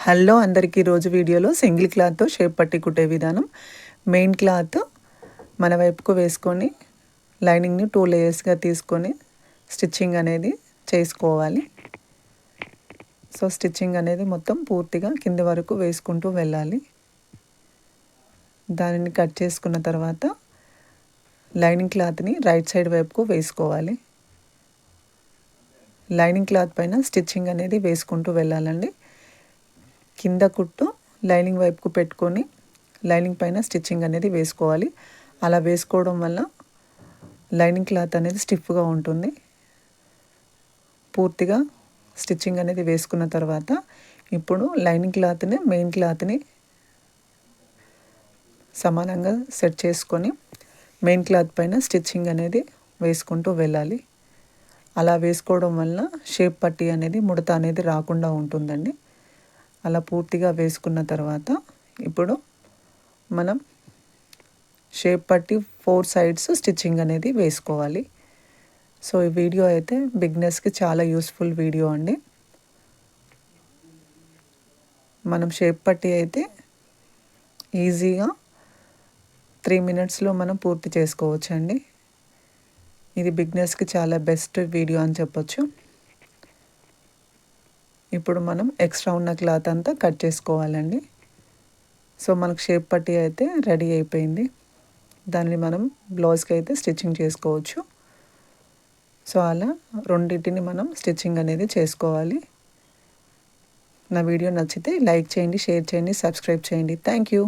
Hello అందరికీ రోజు వీడియోలో సింగిల్ క్లాత్తో షేప్ పట్టి కుట్టే విధానం. మెయిన్ క్లాత్ మన వైపుకు వేసుకొని లైనింగ్ని 2 లేయర్స్గా తీసుకొని స్టిచ్చింగ్ అనేది చేసుకోవాలి. సో స్టిచ్చింగ్ అనేది మొత్తం పూర్తిగా కింది వరకు వేసుకుంటూ వెళ్ళాలి. దానిని కట్ చేసుకున్న తర్వాత లైనింగ్ క్లాత్ని రైట్ సైడ్ వైపుకు వేసుకోవాలి. లైనింగ్ క్లాత్ పైన స్టిచ్చింగ్ అనేది వేసుకుంటూ వెళ్ళాలండి. కింద కుట్టు లైనింగ్ వైపుకు పెట్టుకొని లైనింగ్ పైన స్టిచ్చింగ్ అనేది వేసుకోవాలి. అలా వేసుకోవడం వల్ల లైనింగ్ క్లాత్ అనేది స్టిఫ్గా ఉంటుంది. పూర్తిగా స్టిచ్చింగ్ అనేది వేసుకున్న తర్వాత ఇప్పుడు లైనింగ్ క్లాత్ని మెయిన్ క్లాత్ని సమానంగా సెట్ చేసుకొని మెయిన్ క్లాత్ పైన స్టిచ్చింగ్ అనేది వేసుకుంటూ వెళ్ళాలి. అలా వేసుకోవడం వల్ల షేప్ పట్టి అనేది ముడత అనేది రాకుండా ఉంటుందండి. అలా పూర్తిగా వేసుకున్న తర్వాత ఇప్పుడు మనం షేప్ పట్టి 4 సైడ్స్ స్టిచ్చింగ్ అనేది వేసుకోవాలి. సో ఈ వీడియో అయితే బిగినర్స్కి చాలా యూస్ఫుల్ వీడియో అండి. మనం షేప్ పట్టి అయితే ఈజీగా 3 మినిట్స్లో మనం పూర్తి చేసుకోవచ్చు అండి. ఇది బిగినర్స్కి చాలా బెస్ట్ వీడియో అని చెప్పొచ్చు. ఇప్పుడు మనం ఎక్స్ట్రా ఉన్న క్లాత్ అంతా కట్ చేసుకోవాలండి. సో మనకు షేప్ పట్టి అయితే రెడీ అయిపోయింది. దాన్ని మనం బ్లౌజ్కి అయితే స్టిచ్చింగ్ చేసుకోవచ్చు. సో అలా రెండింటిని మనం స్టిచ్చింగ్ అనేది చేసుకోవాలి. నా వీడియో నచ్చితే లైక్ చేయండి, షేర్ చేయండి, సబ్స్క్రైబ్ చేయండి. Thank you.